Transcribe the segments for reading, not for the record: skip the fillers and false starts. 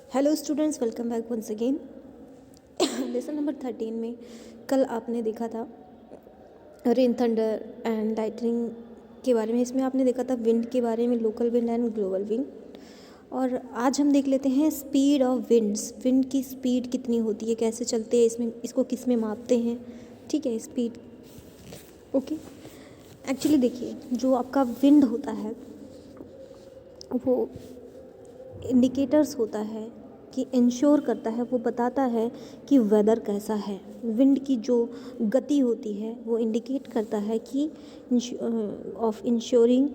Hello students, welcome back once again. Lesson number 13 में कल आपने देखा था रेन, थंडर एंड लाइटनिंग के बारे में। इसमें आपने देखा था विंड के बारे में, local wind and global wind. और आज हम देख लेते हैं स्पीड ऑफ विंड्स। विंड की स्पीड कितनी होती है, कैसे चलते हैं, इसमें इसको किस में मापते हैं। ठीक है, स्पीड। ओके, एक्चुअली देखिए, जो आपका विंड होता है वो इंडिकेटर्स होता है कि इंश्योर करता है, वो बताता है कि वेदर कैसा है। विंड की जो गति होती है वो इंडिकेट करता है कि ऑफ इंश्योरिंग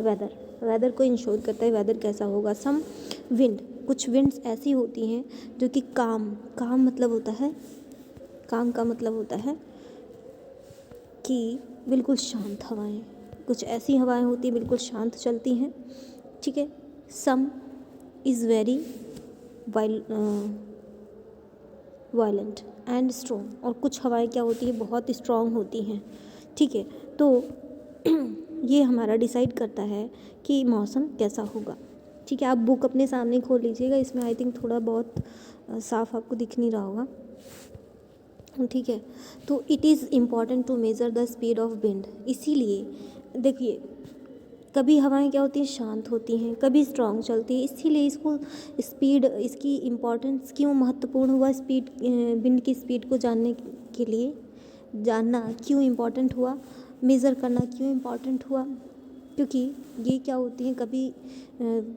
वेदर को इंश्योर करता है वेदर कैसा होगा। सम विंड, कुछ विंड्स ऐसी होती हैं जो कि काम मतलब होता है, काम का मतलब होता है कि बिल्कुल शांत हवाएं। कुछ ऐसी हवाएं होती हैं बिल्कुल शांत चलती हैं। ठीक है, सम is very violent and strong. और कुछ हवाएं क्या होती है, बहुत स्ट्रॉन्ग होती हैं। ठीक है, तो ये हमारा डिसाइड करता है कि मौसम कैसा होगा। ठीक है, आप बुक अपने सामने खोल लीजिएगा। इसमें आई थिंक थोड़ा बहुत साफ आपको दिख नहीं रहा होगा। ठीक है, तो it is important to measure the speed of wind. इसीलिए देखिए, कभी हवाएं क्या होती हैं, शांत होती हैं, कभी स्ट्रॉन्ग चलती है। इसीलिए इसको स्पीड, इसकी इम्पोर्टेंस क्यों महत्वपूर्ण हुआ, स्पीड, विंड की स्पीड को जानने के लिए, जानना क्यों इम्पोर्टेंट हुआ, मेज़र करना क्यों इम्पोर्टेंट हुआ। क्योंकि ये क्या होती हैं, कभी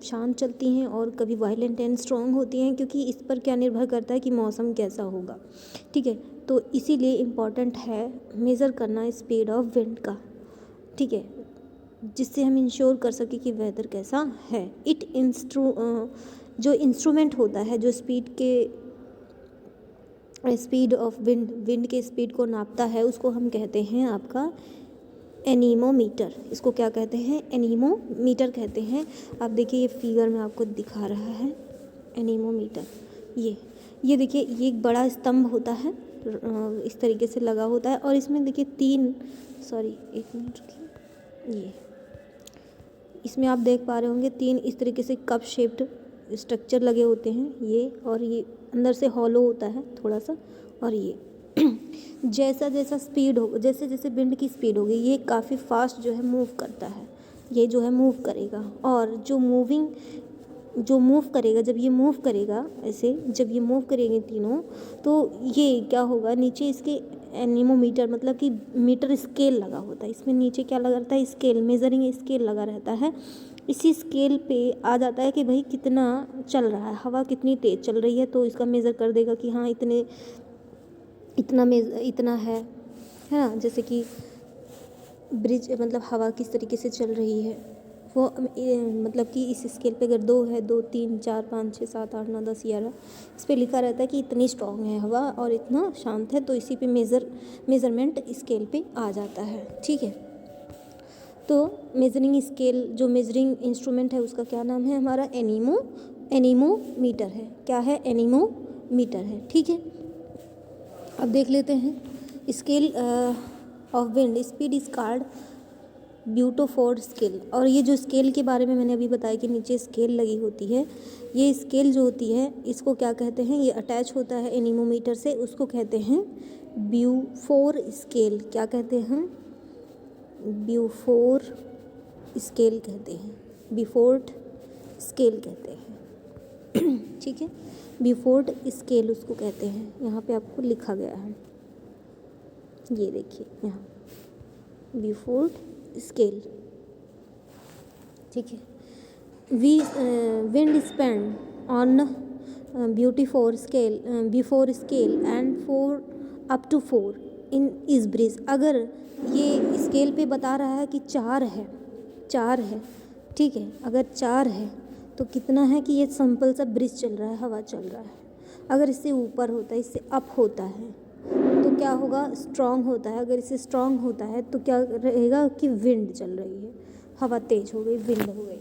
शांत चलती हैं और कभी वायलेंट एंड स्ट्रॉन्ग होती हैं। क्योंकि इस पर क्या निर्भर करता है कि मौसम कैसा होगा। ठीक है, तो इसीलिए इम्पॉर्टेंट है मेज़र करना स्पीड ऑफ विंड का। ठीक है, जिससे हम इंश्योर कर सकें कि वेदर कैसा है। जो इंस्ट्रूमेंट होता है जो स्पीड ऑफ विंड के स्पीड को नापता है, उसको हम कहते हैं आपका एनीमोमीटर। इसको क्या कहते हैं, एनीमोमीटर कहते हैं। आप देखिए, ये फिगर में आपको दिखा रहा है एनीमोमीटर। ये देखिए, ये एक बड़ा स्तंभ होता है, इस तरीके से लगा होता है। और इसमें देखिए एक मिनट रुकिए। इसमें आप देख पा रहे होंगे 3 इस तरीके से कप शेप्ड स्ट्रक्चर लगे होते हैं ये। और ये अंदर से हॉलो होता है थोड़ा सा। और ये जैसा जैसा स्पीड हो, जैसे जैसे विंड की स्पीड होगी, ये काफ़ी फास्ट जो है मूव करता है। ये जो है मूव करेगा। और जो मूव करेगा, जब ये मूव करेगा ऐसे, जब ये मूव करेंगे तीनों, तो ये क्या होगा, नीचे इसके एनीमोमीटर मतलब कि मीटर स्केल लगा होता है। इसमें नीचे क्या लगा रहता है, स्केल, मेजरिंग स्केल लगा रहता है। इसी स्केल पे आ जाता है कि भाई कितना चल रहा है, हवा कितनी तेज़ चल रही है, तो इसका मेज़र कर देगा कि हाँ इतना है ना। जैसे कि ब्रिज, मतलब हवा किस तरीके से चल रही है वो, मतलब कि इस स्केल पे अगर 2 है, 2, 3, 4, 5, 6, 7, 8, 9, 10, 11, इस पर लिखा रहता है कि इतनी स्ट्रॉन्ग है हवा और इतना शांत है। तो इसी पे मेज़रमेंट स्केल पे आ जाता है। ठीक है, तो मेजरिंग स्केल, जो मेजरिंग इंस्ट्रूमेंट है उसका क्या नाम है, हमारा एनीमोमीटर है। क्या है, एनीमोमीटर है। ठीक है, अब देख लेते हैं scale of wind speed is called Beaufort scale. और ये जो स्केल के बारे में मैंने अभी बताया कि नीचे स्केल लगी होती है, ये स्केल जो होती है इसको क्या कहते हैं, ये अटैच होता है एनीमोमीटर से, उसको कहते हैं ब्यूफोर स्केल। क्या कहते हैं, ब्यूफोर स्केल कहते हैं, बिफोर्ड स्केल कहते हैं। ठीक है, बिफोर्ड स्केल उसको कहते हैं। यहाँ पे आपको लिखा गया है, ये देखिए यहाँ, बिफोर्ड स्केल। ठीक है, wind speed on Beaufort scale and 4 up to 4 in इस ब्रिज। अगर ये स्केल पे बता रहा है कि 4 है। ठीक है, अगर 4 है तो कितना है कि ये सिंपल सा ब्रिज चल रहा है, हवा चल रहा है। अगर इससे ऊपर होता है, इससे अप होता है, तो क्या होगा, स्ट्रॉन्ग होता है। अगर इससे स्ट्रॉन्ग होता है तो क्या रहेगा कि विंड चल रही है, हवा तेज़ हो गई, विंड हो गई।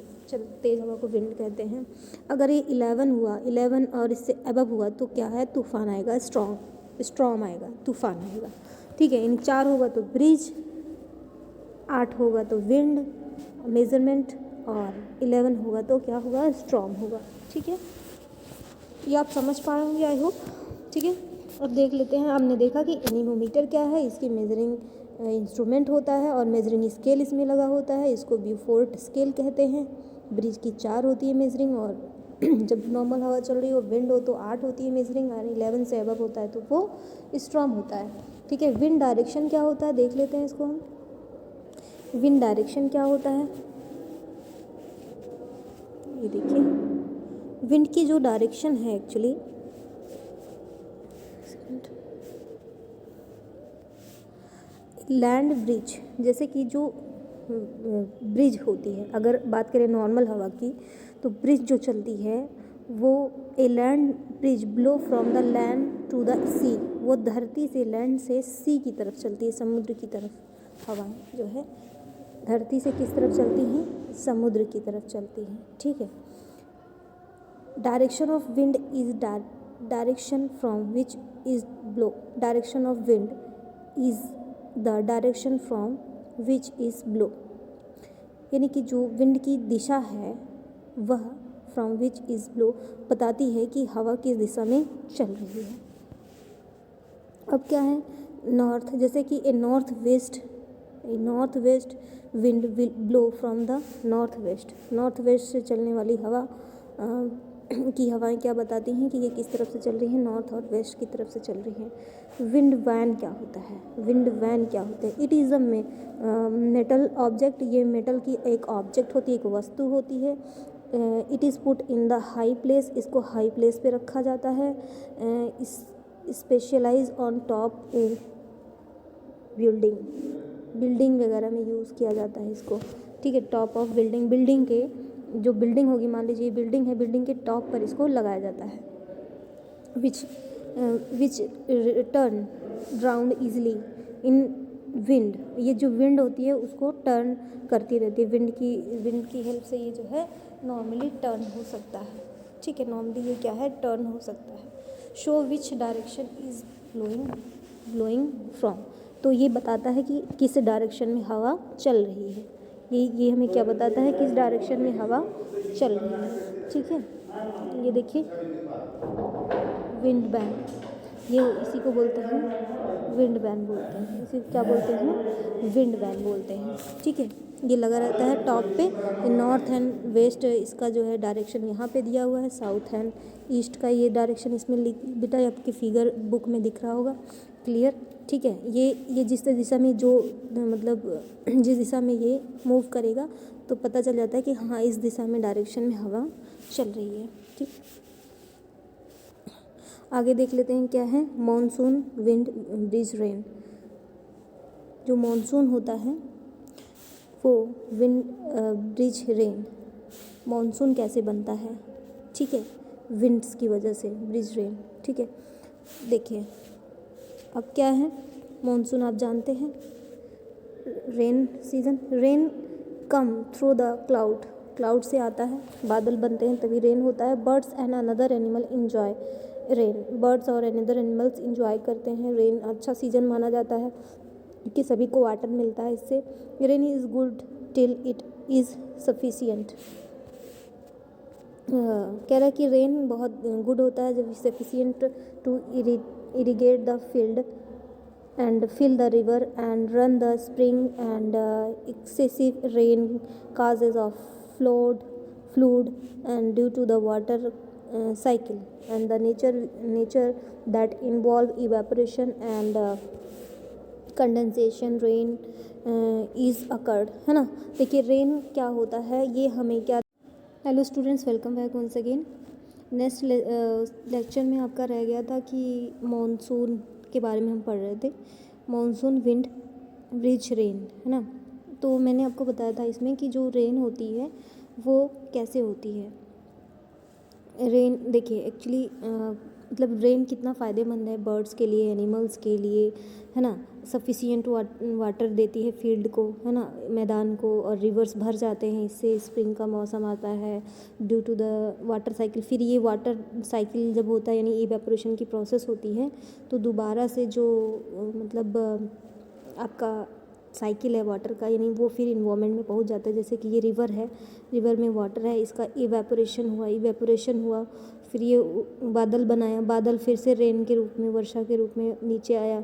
तेज़ हवा को विंड कहते हैं। अगर ये 11 और इससे अबव हुआ तो क्या है, तूफान आएगा, स्ट्रॉम आएगा, तूफान आएगा। ठीक है, इन 4 होगा तो ब्रिज, 8 होगा तो विंड मेजरमेंट, और 11 होगा तो क्या होगा, स्ट्रॉम होगा। ठीक है, ये आप समझ पाए होंगे आई होप। ठीक है, अब देख लेते हैं। आपने देखा कि एनीमोमीटर क्या है, इसकी मेजरिंग इंस्ट्रूमेंट होता है और मेजरिंग स्केल इसमें लगा होता है, इसको ब्यूफोर्ट स्केल कहते हैं। ब्रिज की 4 होती है मेजरिंग, और जब नॉर्मल हवा चल रही हो, विंड हो, तो 8 होती है मेजरिंग, और 11 से अबव होता है तो वो स्टॉर्म होता है। ठीक है, विंड डायरेक्शन क्या होता है देख लेते हैं इसको हम। विंड डायरेक्शन क्या होता है, ये देखिए, विंड की जो डायरेक्शन है एक्चुअली, लैंड ब्रिज, जैसे कि जो ब्रिज होती है, अगर बात करें नॉर्मल हवा की, तो ब्रिज जो चलती है वो a land breeze blow from the land to the sea, वो धरती से, लैंड से सी की तरफ चलती है, समुद्र की तरफ। हवाएं जो है धरती से किस तरफ चलती हैं, समुद्र की तरफ चलती हैं। ठीक है, direction of wind is direction from which is blow, direction of wind is the direction from which is blow, यानी कि जो विंड की दिशा है वह फ्रॉम विच इज ब्लो बताती है कि हवा किस दिशा में चल रही है। अब क्या है, नॉर्थ, जैसे कि a north west wind will blow from the north west से चलने वाली हवा की हवाएं क्या बताती हैं कि ये किस तरफ से चल रही हैं, नॉर्थ और वेस्ट की तरफ से चल रही हैं। विंड वैन क्या होता है, विंड वैन क्या होता है, it is a metal object, ये मेटल की एक ऑब्जेक्ट होती है, एक वस्तु होती है। It is put in the high place, इसको हाई प्लेस पे रखा जाता है। Specialise on top a building वगैरह में यूज़ किया जाता है इसको। ठीक है, टॉप ऑफ बिल्डिंग के, जो बिल्डिंग होगी, मान लीजिए बिल्डिंग है, बिल्डिंग के टॉप पर इसको लगाया जाता है। विच टर्न राउंड ईजिली इन विंड, ये जो विंड होती है उसको टर्न करती रहती है, विंड की हेल्प से ये जो है नॉर्मली टर्न हो सकता है। ठीक है, नॉर्मली ये क्या है, टर्न हो सकता है। Show which direction is blowing from, तो ये बताता है कि किस डायरेक्शन में हवा चल रही है। ये हमें क्या बताता है, किस डायरेक्शन में हवा चल रही है। ठीक है, ये देखिए विंड वैन, ये इसी को बोलते हैं विंड वैन बोलते हैं, इसे क्या बोलते हैं, विंड वैन बोलते हैं। ठीक है, ये लगा रहता है टॉप पे, नॉर्थ एंड वेस्ट इसका जो है डायरेक्शन यहाँ पे दिया हुआ है, साउथ एंड ईस्ट का ये डायरेक्शन इसमें बेटा आपकी फिगर बुक में दिख रहा होगा क्लियर। ठीक है, ये जिस दिशा में जो मतलब जिस दिशा में ये मूव करेगा तो पता चल जाता है कि हाँ इस दिशा में डायरेक्शन में हवा चल रही है। ठीक, आगे देख लेते हैं क्या है, मॉनसून विंड ब्रिज रेन। जो मॉनसून होता है वो विंड ब्रिज रेन, मॉनसून कैसे बनता है, ठीक है, विंड्स की वजह से ब्रिज रेन। ठीक है, देखिए अब क्या है, मॉनसून आप जानते हैं, rain season, rain come through the cloud से आता है, बादल बनते हैं तभी रेन होता है। Birds and another animal enjoy rain, birds और अनदर एनिमल्स इंजॉय करते हैं रेन, अच्छा सीजन माना जाता है कि सभी को वाटर मिलता है इससे। Rain is good till it is sufficient, कह रहा है कि रेन बहुत गुड होता है जब sufficient to irrigate the field and fill the river and run the spring, and excessive rain causes of flood and due to the water cycle and the nature that involve evaporation and condensation rain is occurred, है ना। देखिए rain क्या होता है, ये हमें क्या, hello students, welcome back once again. Next lecture में आपका रह गया था कि मॉनसून के बारे में हम पढ़ रहे थे, मॉनसून विंड ब्रिज रेन, है ना। तो मैंने आपको बताया था इसमें कि जो रेन होती है वो कैसे होती है। रेन देखिए एक्चुअली मतलब रेन कितना फ़ायदेमंद है बर्ड्स के लिए, एनिमल्स के लिए, है ना। सफिशिएंट वाटर देती है फील्ड को, है ना, मैदान को, और रिवर्स भर जाते हैं इससे, स्प्रिंग का मौसम आता है due to the water cycle. फिर ये वाटर साइकिल जब होता है यानी इवेपोरेशन की प्रोसेस होती है तो दोबारा से जो मतलब आपका साइकिल है वाटर का, यानी वो फिर इन्वायरमेंट में पहुंच जाता है। जैसे कि ये रिवर है, रिवर में वाटर है, इसका इवेपोरेशन हुआ, फिर ये बादल बनाया, बादल फिर से रेन के रूप में, वर्षा के रूप में नीचे आया,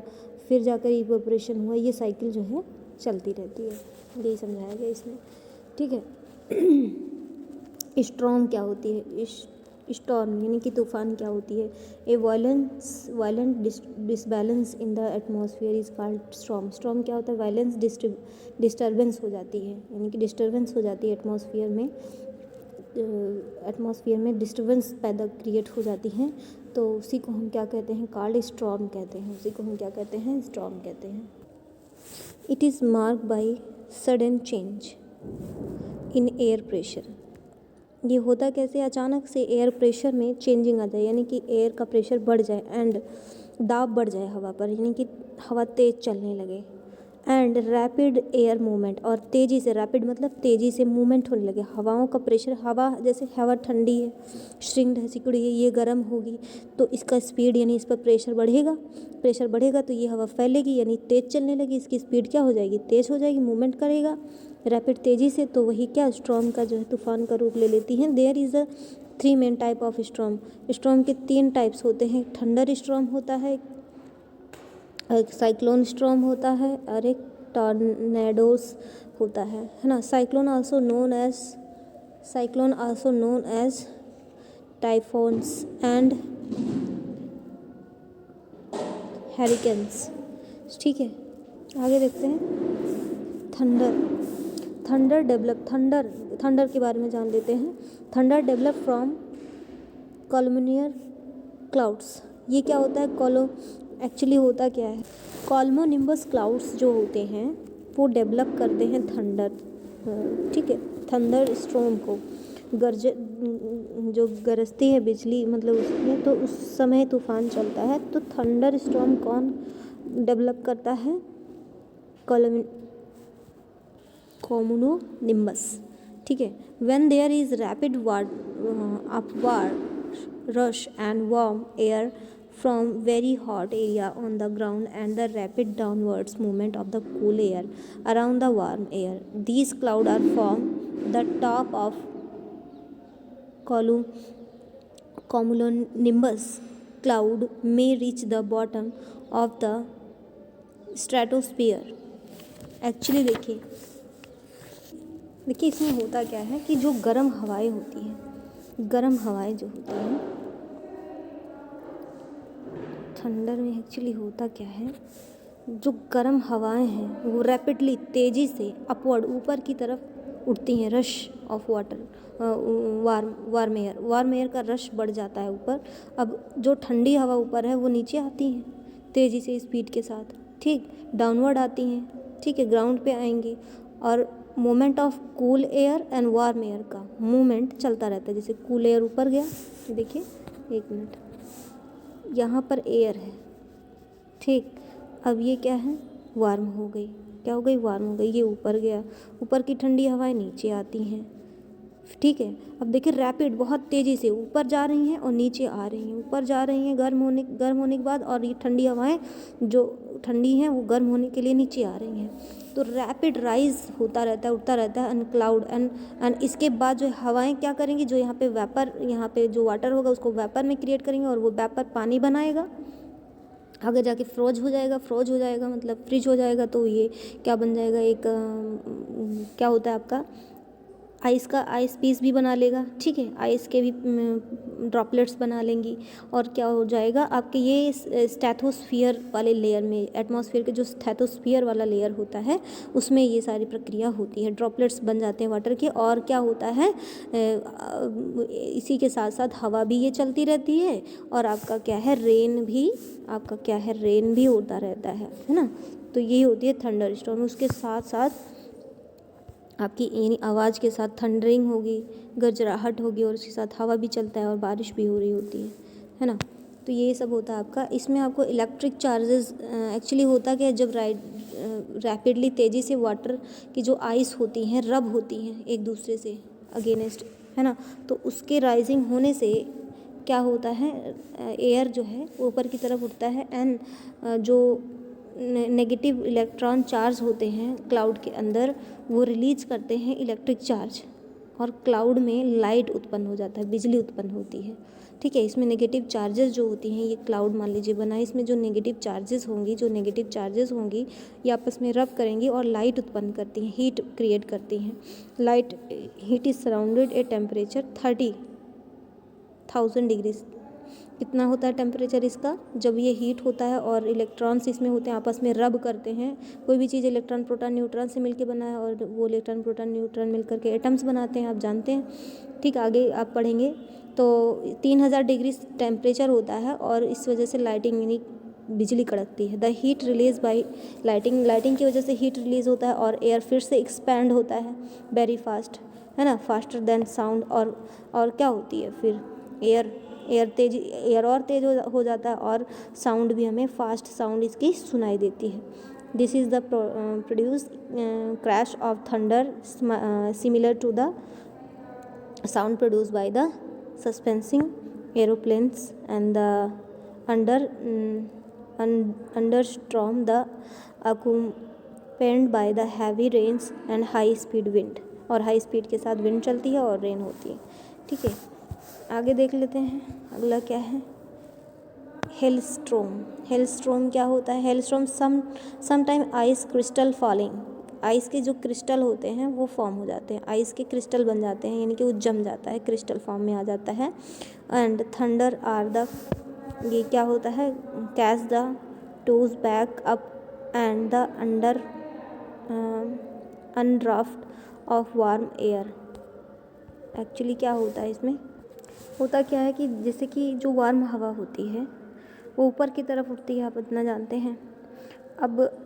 फिर जाकर इवेपोरेशन हुआ। ये साइकिल जो है चलती रहती है, यही समझाया गया इसमें, ठीक है। स्टॉर्म क्या होती है? स्टॉर्म यानी कि तूफान क्या होती है? ए violent disbalance in the atmosphere is called storm. Storm क्या होता है? वायलेंस डिस्टर्बेंस हो जाती है, यानी कि डिस्टर्बेंस हो जाती है एटमॉस्फेयर में डिस्टर्बेंस पैदा क्रिएट हो जाती है, तो उसी को हम क्या कहते हैं? कॉल्ड स्टॉर्म कहते हैं। उसी को हम क्या कहते हैं? स्टॉर्म कहते हैं। It is marked by sudden change in air pressure. ये होता कैसे? अचानक से एयर प्रेशर में चेंजिंग आ जाए, यानी कि एयर का प्रेशर बढ़ जाए एंड दाब बढ़ जाए हवा पर, यानी कि हवा तेज़ चलने लगे। एंड रैपिड एयर मूवमेंट, और तेज़ी से, रैपिड मतलब तेज़ी से मूवमेंट होने लगे। हवाओं का प्रेशर, हवा जैसे हवा ठंडी है, श्रिंक्ड है, सिकुड़ी है, ये गर्म होगी तो इसका स्पीड यानी इस पर प्रेशर बढ़ेगा तो ये हवा फैलेगी यानी तेज़ चलने लगी, इसकी स्पीड क्या हो जाएगी? तेज़ हो जाएगी, मूवमेंट करेगा रैपिड तेज़ी से, तो वही क्या स्टॉर्म का जो है तूफान का रूप ले लेती हैं। There is a 3 main type of storm. Storm के 3 टाइप्स होते हैं। थंडर स्टॉर्म होता है, एक साइक्लोन स्टॉर्म होता है और एक टॉर्नेडोस होता है ना। Cyclone also known as typhoons and hurricanes, ठीक है। आगे देखते हैं। थंडर के बारे में जान लेते हैं। Thunder develop from columnar clouds. ये क्या होता है? एक्चुअली होता क्या है? कॉलमोनिम्बस क्लाउड्स जो होते हैं वो डेवलप करते हैं थंडर, ठीक है, थंडर स्टॉर्म को। जो गरजती है बिजली, मतलब उसमें, तो उस समय तूफान चलता है। तो थंडर स्टॉर्म कौन डेवलप करता है? कॉमोनिम्बस, ठीक है। When there is rapid upward rush and warm air from very hot area on the ground and the rapid downwards movement of the cool air around the warm air. These clouds are formed the top of cumulonimbus cloud may reach the bottom of the stratosphere. Actually देखिए इसमें होता क्या है कि जो गर्म हवाएं होती हैं, गर्म हवाएं जो होती हैं थंडर में, एक्चुअली होता क्या है, जो गर्म हवाएं हैं वो रैपिडली तेज़ी से अपवर्ड ऊपर की तरफ उठती हैं। Rush of water, warm air का रश बढ़ जाता है ऊपर। अब जो ठंडी हवा ऊपर है वो नीचे आती हैं तेज़ी से स्पीड के साथ, ठीक, डाउनवर्ड आती हैं, ठीक है, ग्राउंड पे आएंगी। और moment of cool air and warm air का मूवमेंट चलता रहता है। जैसे कूल एयर ऊपर गया, देखिए 1 मिनट, यहाँ पर एयर है, ठीक, अब ये क्या है? वार्म हो गई। क्या हो गई? वार्म हो गई। ये ऊपर गया, ऊपर की ठंडी हवाएं नीचे आती हैं, ठीक है। अब देखिए रैपिड, बहुत तेज़ी से ऊपर जा रही हैं और नीचे आ रही हैं, ऊपर जा रही हैं गर्म होने के बाद, और ये ठंडी हवाएं जो ठंडी हैं वो गर्म होने के लिए नीचे आ रही हैं। तो रैपिड राइज होता रहता है, उठता रहता है एंड क्लाउड एंड इसके बाद जो हवाएं क्या करेंगी? जो यहाँ पे वेपर, यहाँ पे जो वाटर होगा उसको वेपर में क्रिएट करेंगे और वो वेपर पानी बनाएगा, आगे जाके फ्रोज हो जाएगा मतलब फ्रिज हो जाएगा। तो ये क्या बन जाएगा? एक क्या होता है आपका? आइस पीस भी बना लेगा, ठीक है, आइस के भी ड्रॉपलेट्स बना लेंगी। और क्या हो जाएगा आपके? ये स्ट्रेटोस्फीयर वाले लेयर में, एटमॉस्फेयर के जो स्ट्रेटोस्फीयर वाला लेयर होता है उसमें ये सारी प्रक्रिया होती है, ड्रॉपलेट्स बन जाते हैं वाटर के। और क्या होता है, इसी के साथ साथ हवा भी ये चलती रहती है और आपका क्या है? रेन भी होता रहता है ना। तो यही होती है थंडर स्टॉर्म। उसके साथ साथ आपकी यानी आवाज़ के साथ थंडरिंग होगी, गरजराहट होगी, और उसके साथ हवा भी चलता है और बारिश भी हो रही होती है ना। तो ये सब होता है आपका। इसमें आपको इलेक्ट्रिक चार्जेस, एक्चुअली होता क्या है, जब रैपिडली तेज़ी से वाटर की जो आइस होती हैं रब होती हैं एक दूसरे से अगेंस्ट, है ना, तो उसके राइजिंग होने से क्या होता है, एयर जो है ऊपर की तरफ उठता है एंड जो नेगेटिव इलेक्ट्रॉन चार्ज होते हैं क्लाउड के अंदर वो रिलीज करते हैं इलेक्ट्रिक चार्ज, और क्लाउड में लाइट उत्पन्न हो जाता है, बिजली उत्पन्न होती है, ठीक है। इसमें नेगेटिव चार्जेस जो होती हैं, ये क्लाउड मान लीजिए बना है, इसमें जो नेगेटिव चार्जेस होंगी ये आपस में रब करेंगी और लाइट उत्पन्न करती हैं, हीट क्रिएट करती हैं। Light heat is surrounded a temperature 30,000 degree. कितना होता है टेम्परेचर इसका? जब ये हीट होता है और इलेक्ट्रॉन्स इसमें होते हैं, आपस में रब करते हैं। कोई भी चीज़ इलेक्ट्रॉन प्रोटॉन न्यूट्रॉन से मिलकर बना है और वो इलेक्ट्रॉन प्रोटॉन न्यूट्रॉन मिलकर के एटम्स बनाते हैं, आप जानते हैं। ठीक, आगे आप पढ़ेंगे तो 3000 डिग्री टेम्परेचर होता है और इस वजह से लाइटिंग यानी बिजली कड़कती है। The heat release by lighting की वजह से हीट रिलीज होता है और एयर फिर से एक्सपैंड होता है वेरी फास्ट, है ना, फास्टर देन साउंड। और क्या होती है फिर? एयर और तेज हो जाता है और साउंड भी हमें फास्ट साउंड इसकी सुनाई देती है। This is the produce crash of thunder similar to the sound produced by the suspensing aeroplanes and the understorm the accompanied by the heavy rains and high speed wind। और high speed के साथ wind चलती है और rain होती है। ठीक है, आगे देख लेते हैं अगला क्या है। हेलस्ट्रोम क्या होता है? Hailstorm sometime ice crystal falling. Ice के जो क्रिस्टल होते हैं वो फॉर्म हो जाते हैं, आइस के क्रिस्टल बन जाते हैं, यानी कि वो जम जाता है, क्रिस्टल फॉर्म में आ जाता है। एंड थंडर आर द, ये क्या होता है? Catch the toes back up and the under updraft of warm air. Actually क्या होता है इसमें? होता क्या है कि जैसे कि जो वार्म हवा होती है वो ऊपर की तरफ उठती है, आप इतना जानते हैं। अब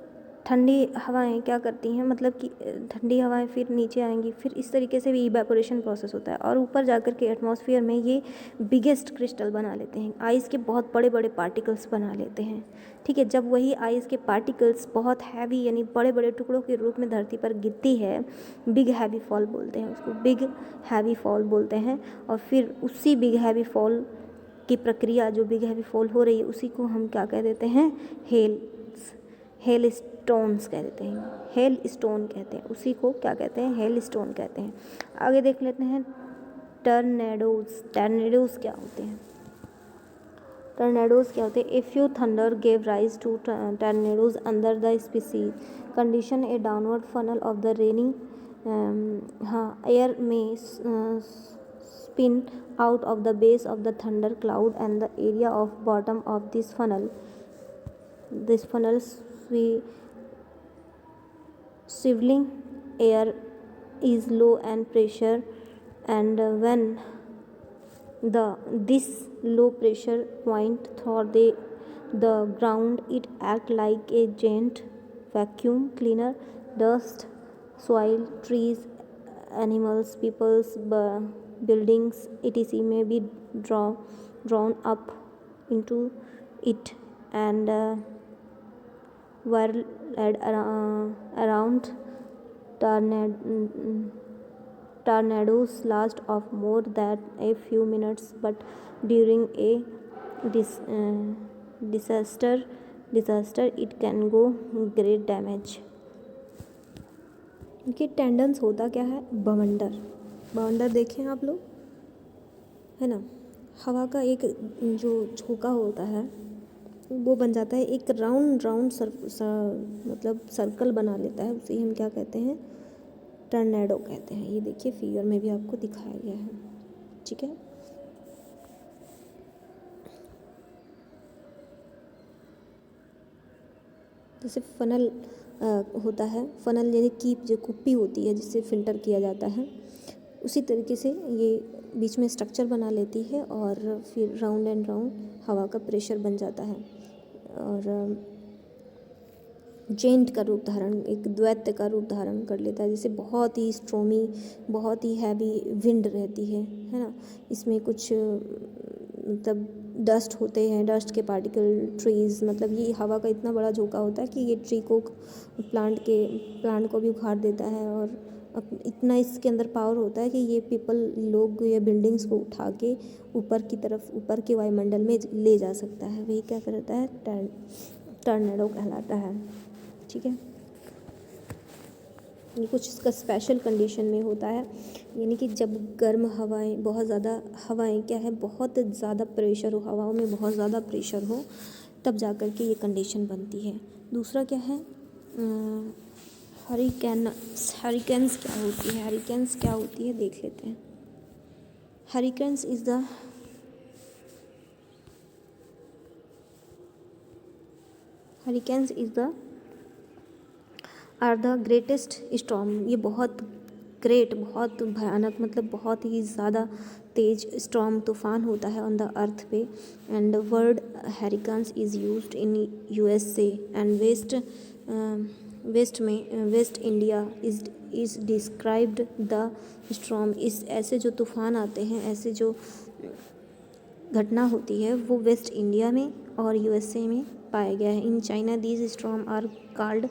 ठंडी हवाएं क्या करती हैं, मतलब कि ठंडी हवाएं फिर नीचे आएंगी, फिर इस तरीके से भी इवेपोरेशन प्रोसेस होता है और ऊपर जाकर के एटमॉस्फेयर में ये बिगेस्ट क्रिस्टल बना लेते हैं, आइस के बहुत बड़े बड़े पार्टिकल्स बना लेते हैं। ठीक है, जब वही आइस के पार्टिकल्स बहुत हैवी यानी बड़े बड़े टुकड़ों के रूप में धरती पर गिरती है, बिग हैवी फॉल बोलते हैं उसको, बिग हैवी फॉल बोलते हैं। और फिर उसी बिग हैवी फॉल की प्रक्रिया, जो बिग हैवी फॉल हो रही है, उसी को हम क्या कह देते हैं? हेल स्टोन्स कह देते हैं, हेल स्टोन कहते हैं उसी को, क्या कहते हैं? हेल स्टोन कहते हैं। आगे देख लेते हैं टर्नेडोज क्या होते हैं। टर्नेडोज क्या होते हैं? A few thunder gave rise to tornadoes under the species condition a downward funnel of the raining air में spin out of the base of the thunder cloud and the area of bottom of this funnel swiveling air is low and pressure, and when this low pressure point through the ground, it act like a giant vacuum cleaner. Dust, soil, trees, animals, people's buildings etc may be drawn up into it and whirled around. Tornadoes last of more than a few minutes, but during a disaster it can go great damage। इनके tendencies होता क्या है? बवंडर देखें आप लोग, है ना, हवा का एक जो झोंका होता है वो बन जाता है, एक राउंड मतलब सर्कल बना लेता है, उसे हम क्या कहते हैं? टर्नेडो कहते हैं। ये देखिए फिगर में भी आपको दिखाया गया है। ठीक है, जैसे फनल होता है, फनल यानी कीप जो कुप्पी होती है जिससे फिल्टर किया जाता है, उसी तरीके से ये बीच में स्ट्रक्चर बना लेती है और फिर राउंड एंड राउंड हवा का प्रेशर बन जाता है और जेंट का रूप धारण, एक द्वैत का रूप धारण कर लेता है, जैसे बहुत ही स्ट्रोमी, बहुत ही हैवी विंड रहती है ना। इसमें कुछ मतलब डस्ट होते हैं, डस्ट के पार्टिकल, ट्रीज़, मतलब ये हवा का इतना बड़ा झोंका होता है कि ये ट्री को, प्लांट को भी उखाड़ देता है और इतना इसके अंदर पावर होता है कि ये पीपल लोग या बिल्डिंग्स को उठा के ऊपर की तरफ, ऊपर के वायुमंडल में ले जा सकता है। वही क्या करता है? टर्नेडो कहलाता है। ठीक है, ये कुछ इसका स्पेशल कंडीशन में होता है, यानी कि जब गर्म हवाएं, बहुत ज़्यादा हवाएं क्या है, बहुत ज़्यादा प्रेशर हो, हवाओं में बहुत ज़्यादा प्रेशर हो, तब जा कर के ये कंडीशन बनती है। दूसरा क्या है, हरिकेन्स क्या होती है, हरिकेन्स क्या होती है देख लेते हैं। Hurricanes is the hurricanes is the are the greatest storm. ये बहुत ग्रेट, बहुत भयानक, मतलब बहुत ही ज़्यादा तेज स्टॉर्म तूफ़ान होता है ऑन द अर्थ पे। And word hurricanes is used in USA and waste India is described the storm. इस ऐसे जो तूफ़ान आते हैं, ऐसे जो घटना होती है, वो वेस्ट इंडिया में और यूएसए में पाया गया है। In China these storm are called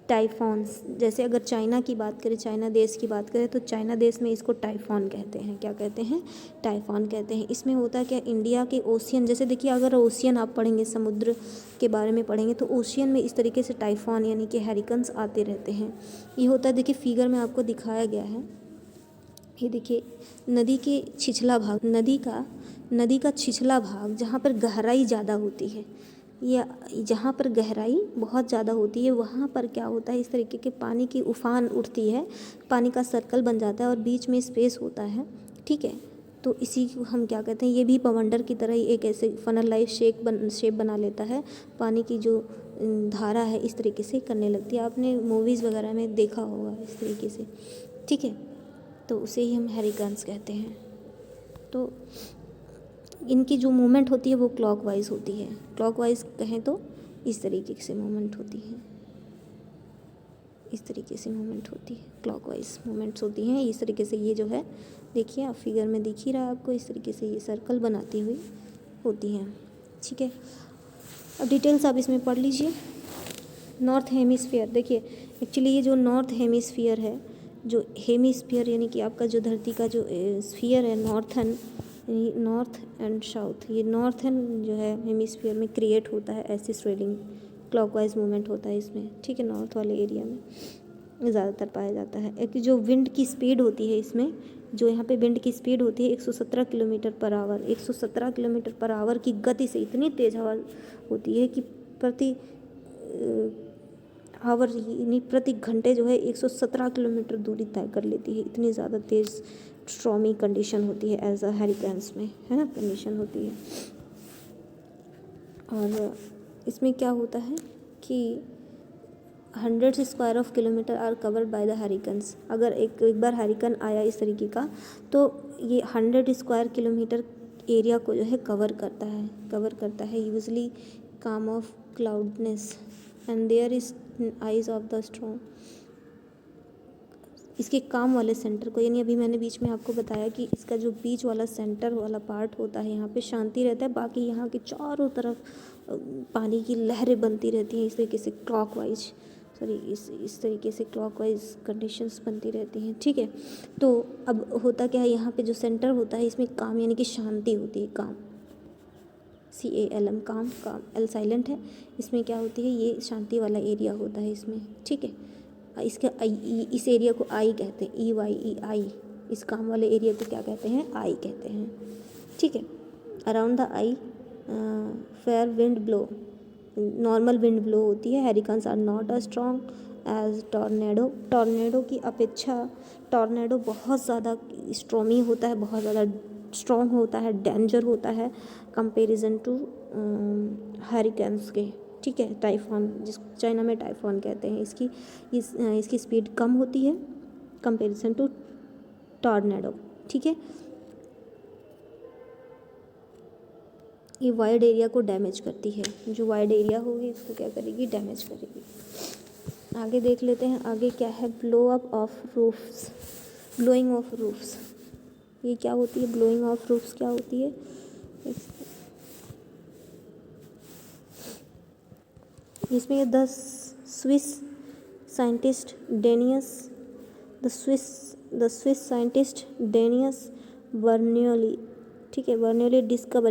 typhoons. जैसे अगर चाइना की बात करें, चाइना देश की बात करें, तो चाइना देश में इसको टाइफॉन कहते हैं। क्या कहते हैं? टाइफॉन कहते हैं। इसमें होता है क्या, इंडिया के ओशियन, जैसे देखिए अगर ओशियन आप पढ़ेंगे, समुद्र के बारे में पढ़ेंगे, तो ओशियन में इस तरीके से टाइफॉन यानी कि हैरिकन्स आते रहते हैं। ये होता है, देखिए फिगर में आपको दिखाया गया है, ये देखिए नदी के छिछला भाग, नदी का छिछला भाग जहाँ पर गहराई ज़्यादा होती है, या जहाँ पर गहराई बहुत ज़्यादा होती है, वहाँ पर क्या होता है, इस तरीके के पानी की उफान उठती है, पानी का सर्कल बन जाता है और बीच में स्पेस होता है। ठीक है, तो इसी को हम क्या कहते हैं, ये भी बवंडर की तरह ही एक ऐसे फनल लाइफ शेप बना लेता है। पानी की जो धारा है इस तरीके से करने लगती है, आपने मूवीज़ वगैरह में देखा होगा इस तरीके से। ठीक है, तो उसे ही हम हरिकेन्स कहते हैं। तो इनकी जो मूवमेंट होती है वो क्लॉकवाइज होती है। क्लॉकवाइज कहें तो इस तरीके से मूवमेंट होती है, इस तरीके से मूवमेंट होती है, क्लॉकवाइज मूवमेंट्स होती हैं इस तरीके से। ये जो है देखिए, आप फिगर में दिख ही रहा है आपको, इस तरीके से ये सर्कल बनाती हुई होती हैं। ठीक है, अब डिटेल्स आप इसमें पढ़ लीजिए। नॉर्थ हेमिस्फीयर, देखिए एक्चुअली ये जो नॉर्थ हेमिस्फीयर है, जो हेमिस्फीयर यानी कि आपका जो धरती का जो स्फीयर है, नॉर्थ एंड साउथ, ये नॉर्थन जो है हेमिस्फीयर में क्रिएट होता है, ऐसी स्वेलिंग क्लॉकवाइज मूवमेंट होता है इसमें। ठीक है, नॉर्थ वाले एरिया में ज़्यादातर पाया जाता है। एक जो विंड की स्पीड होती है इसमें, जो यहाँ पे विंड की स्पीड होती है 117 kilometre per hour. 117 kilometre per hour की गति से इतनी तेज़ हवा होती है कि प्रति आवर यानी प्रति घंटे जो है 117 किलोमीटर दूरी तय कर लेती है। इतनी ज़्यादा तेज़ स्ट्रॉमी कंडीशन होती है एज अ हरिकेन्स में, है ना, कंडीशन होती है। और इसमें क्या होता है कि 100 square of kilometre are covered by the hurricanes. अगर एक बार हरिकेन आया इस तरीके का, तो ये 100 स्क्वायर किलोमीटर एरिया को जो है कवर करता है usually calm of cloudness and there is eyes of the storm. इसके काम वाले सेंटर को, यानी अभी मैंने बीच में आपको बताया कि इसका जो बीच वाला सेंटर वाला पार्ट होता है, यहाँ पे शांति रहता है, बाकी यहाँ के चारों तरफ पानी की लहरें बनती रहती हैं इस तरीके से इस तरीके से क्लॉकवाइज कंडीशंस बनती रहती हैं। ठीक है, तो अब होता क्या है, यहाँ पे जो सेंटर होता है इसमें काम यानी कि शांति होती है, काम CALM, काम एल साइलेंट है, इसमें क्या होती है, ये शांति वाला एरिया होता है इसमें। ठीक है, इसका इस एरिया को आई कहते हैं, EYE, इस काम वाले एरिया को क्या कहते हैं, आई कहते हैं। ठीक है, around the eye fair wind blow, normal wind blow होती है। Hurricanes are not a strong as tornado की अपेक्षा टॉर्नेडो बहुत ज़्यादा स्ट्रॉमी होता है, बहुत ज़्यादा स्ट्रॉन्ग होता है, डेंजर होता है कंपेरिजन टू हरिकेन्स के। ठीक है, टाइफॉन, जिस चाइना में टाइफॉन कहते हैं, इसकी स्पीड कम होती है कंपेरिजन टू टॉर्नेडो। ठीक है, ये वाइड एरिया को डैमेज करती है, जो वाइड एरिया होगी इसको क्या करेगी, डैमेज करेगी। आगे देख लेते हैं, आगे क्या है, ब्लोइंग ऑफ रूफ्स। ये क्या होती है, ब्लोइंग ऑफ रूफ्स क्या होती है, इसमें द स्विस साइंटिस्ट डेनियस बर्नौली, ठीक है, बर्नौली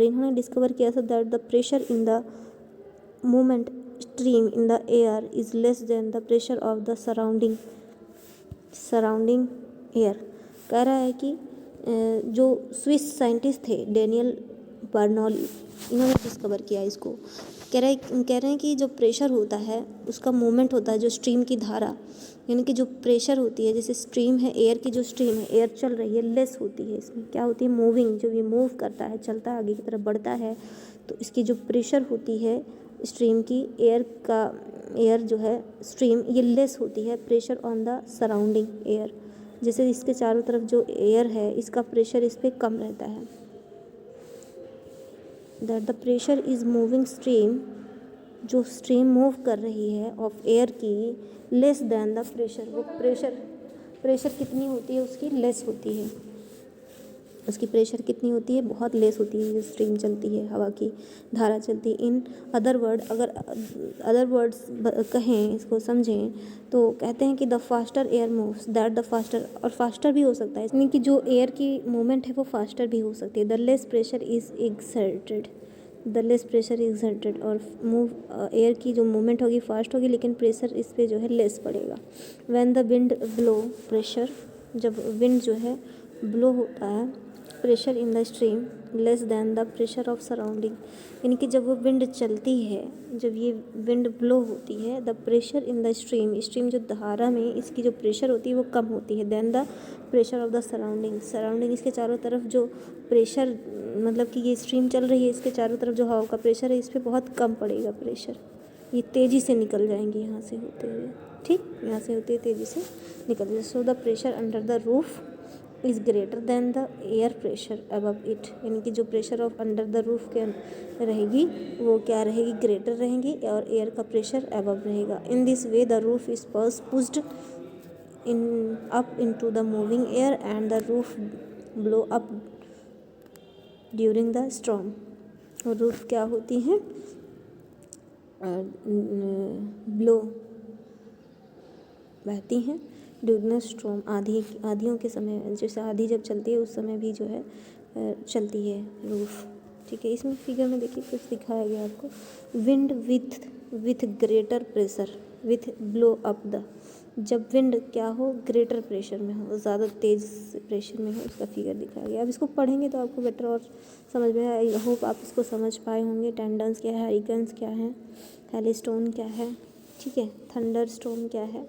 इन्होंने डिस्कवर किया था that the pressure in the movement stream in the air is less than the pressure of the surrounding surrounding air. कह रहा है कि जो स्विस साइंटिस्ट थे डेनियल बर्नौली, इन्होंने डिस्कवर किया इसको। कह रहे हैं कि जो प्रेशर होता है उसका मूवमेंट होता है, जो स्ट्रीम की धारा, यानी कि जो प्रेशर होती है, जैसे स्ट्रीम है एयर की, जो स्ट्रीम है एयर चल रही है, लेस होती है। इसमें क्या होती है, मूविंग, जो ये मूव करता है, चलता है, आगे की तरफ बढ़ता है, तो इसकी जो प्रेशर होती है स्ट्रीम की, एयर जो है स्ट्रीम, ये लेस होती है pressure on the surrounding air. जैसे इसके चारों तरफ जो एयर है इसका प्रेशर इस पर कम रहता है। That the pressure is moving stream, जो स्ट्रीम मूव कर रही है ऑफ एयर की, लेस दैन द प्रेशर, वो प्रेशर कितनी होती है उसकी, लेस होती है। उसकी प्रेशर कितनी होती है, बहुत लेस होती है, जो स्ट्रीम चलती है, हवा की धारा चलती है। इन अदर वर्ड, अगर अदर वर्ड्स कहें, इसको समझें, तो कहते हैं कि the faster air moves, that the faster, और फास्टर भी हो सकता है, इसमें कि जो एयर की मूवमेंट है वो फास्टर भी हो सकती है। The less pressure is exerted, the less pressure exerted, और एयर की जो मूवमेंट होगी फास्ट होगी, लेकिन प्रेशर इस पर जो है लेस पड़ेगा। When the wind blow, pressure, जब विंड जो है ब्लो होता है, pressure in the stream less than the pressure of surrounding, यानी कि जब वो विंड चलती है, जब ये विंड ब्लो होती है, the pressure in the stream जो धारा में इसकी जो प्रेशर होती है वो कम होती है, than the pressure of the surrounding, इसके चारों तरफ जो प्रेशर, मतलब कि ये स्ट्रीम चल रही है, इसके चारों तरफ जो हवा का प्रेशर है इस पर बहुत कम पड़ेगा प्रेशर, ये तेज़ी से निकल जाएंगी यहाँ से होते हुए, ठीक, यहाँ से होते तेज़ी से निकल जाए। So the pressure under the roof is greater than the air pressure above it, यानी कि जो pressure of under the roof के रहेगी वो क्या रहेगी, ग्रेटर रहेंगी, और एयर का प्रेशर अबव रहेगा। In this way the roof is pushed in up into the moving air and the roof blow up during the storm. और रूफ क्या होती हैं, ब्लो, बहती हैं, ड्यूरिंग स्टॉर्म, आंधियों के समय, जैसे आंधी जब चलती है उस समय भी जो है चलती है रूफ, ठीक है। इसमें फिगर में देखिए कुछ दिखाया गया आपको, wind with greater pressure with blow up the, जब विंड क्या हो, ग्रेटर प्रेशर में हो, ज़्यादा तेज़ प्रेशर में हो, उसका फिगर दिखाया गया। अब इसको पढ़ेंगे तो आपको बेटर और समझ में आए। आई होप आप इसको समझ पाए होंगे। टेंडेंस क्या है, हरिकेन्स क्या है, हेलीस्टोन क्या है, ठीक है, थंडर स्टॉर्म क्या है,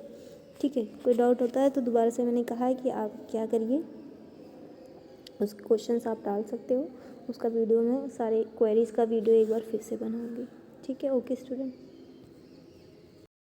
ठीक है। कोई डाउट होता है तो दोबारा से मैंने कहा है कि आप क्या करिए, उस क्वेश्चंस आप डाल सकते हो, उसका वीडियो में सारे क्वेरीज़ का वीडियो एक बार फिर से बनाऊंगी, ठीक है। Okay student.